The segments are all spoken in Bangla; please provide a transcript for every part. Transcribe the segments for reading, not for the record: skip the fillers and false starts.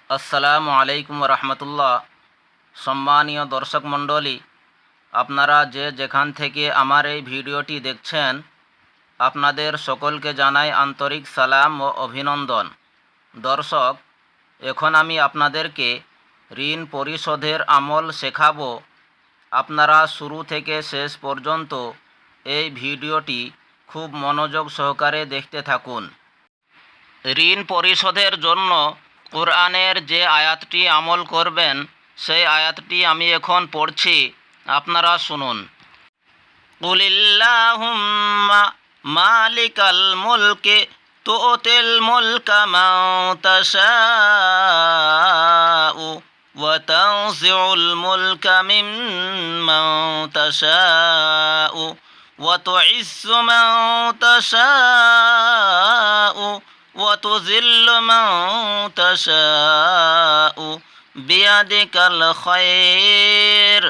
আসসালামু আলাইকুম রহমতুল্লাহ। সম্মানীয় দর্শক মণ্ডলী, আপনারা যে যেখান থেকে আমার এই ভিডিওটি দেখছেন, আপনাদের সকলকে জানাই আন্তরিক সালাম ও অভিনন্দন। দর্শক, এখন আমি আপনাদেরকে ঋণ পরিশোধের আমল শেখাবো। আপনারা শুরু থেকে শেষ পর্যন্ত এই ভিডিওটি খুব মনোযোগ সহকারে দেখতে থাকুন। ঋণ পরিশোধের জন্য কোরআনের যে আয়াতটি আমল করবেন, সেই আয়াতটি আমি এখন পড়ছি, আপনারা শুনুন। কুলিল্লাহুম্মা মালিকাল মুলকি তুতিল মুলকা মান তাশাউ ওয়া তানজিউল মুলকা মিম্মান তাশাউ ওয়া তুইজ্জু মান তাশাউ وتذل من تشاء بيدك الخير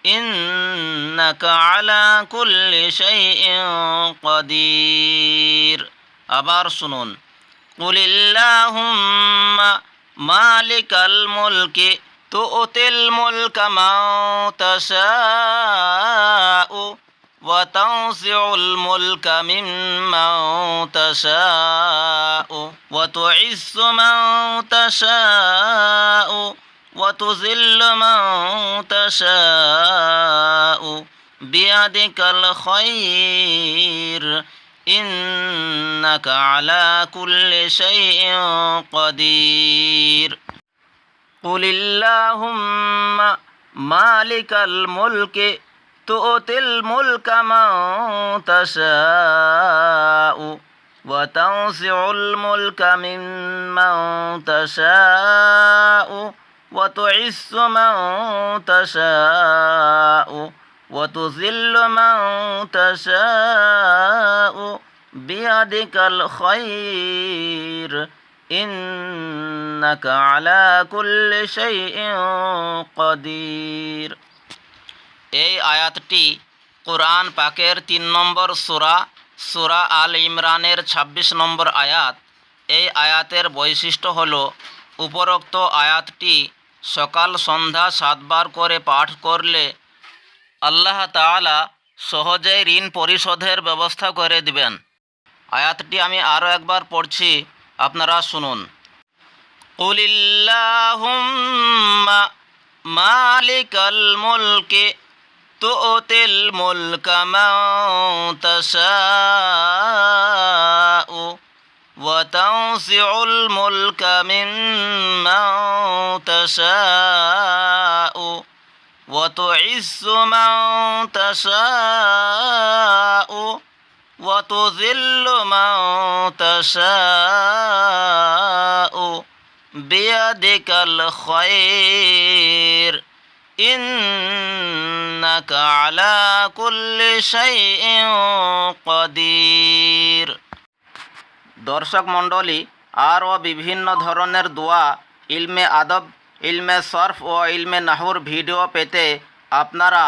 إنك على كل شيء قدير। আবার শুনুন। قل اللهم مالك الملك تؤتي الملك من تشاء وتنزع الملك ممن تشاء وتعز من تشاء وتذل من تشاء بيدك الخير إنك على كل شيء قدير। قل اللهم مالك الملك تؤتي الملك من تشاء وتنزع الملك ممن تشاء وتعز من تشاء وتذل من تشاء بيدك الخير إنك على كل شيء قدير। এই আয়াতটি কোরআন পাকের 3 নম্বর সূরা আল ইমরানের 26 নম্বর আয়াত। এই আয়াতের বৈশিষ্ট্য হল, উপরোক্ত আয়াতটি সকাল সন্ধ্যা 7 বার করে পাঠ করলে আল্লাহ তাআলা সহজেই ঋণ পরিশোধের ব্যবস্থা করে দিবেন। আয়াতটি আমি আরও একবার পড়ছি, আপনারা শুনুন। কুলিল্লাহুম্মা মালিকাল মুলকি تؤتي الملك من تشاء وتنزع الملك ممن تشاء وتعز من تشاء وتذل من تشاء بيدك الخير إنك على كل شيء قدير। দর্শক মণ্ডলী, আরও বিভিন্ন ধরনের দোয়া, ইলমে আদব, ইলমে সরফ ও ইলমে নাহুর ভিডিও পেতে আপনারা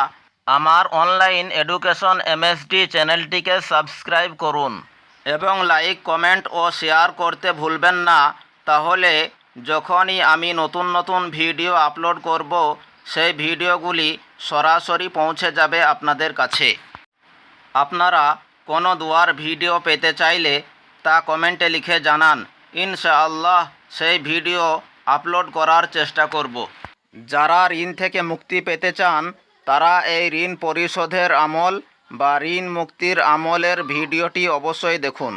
আমার অনলাইন এডুকেশন MSD চ্যানেলটিকে সাবস্ক্রাইব করুন এবং লাইক, কমেন্ট ও শেয়ার করতে ভুলবেন না। তাহলে যখনই আমি নতুন নতুন ভিডিও আপলোড করব, সেই ভিডিওগুলি সরাসরি পৌঁছে যাবে আপনাদের কাছে। আপনারা কোনো দোয়ার ভিডিও পেতে চাইলে তা কমেন্টে লিখে জানান, ইনশাআল্লাহ সেই ভিডিও আপলোড করার চেষ্টা করব। যারা ঋণ থেকে মুক্তি পেতে চান, তারা এই ঋণ পরিশোধের আমল বা ঋণ মুক্তির আমলের ভিডিওটি অবশ্যই দেখুন।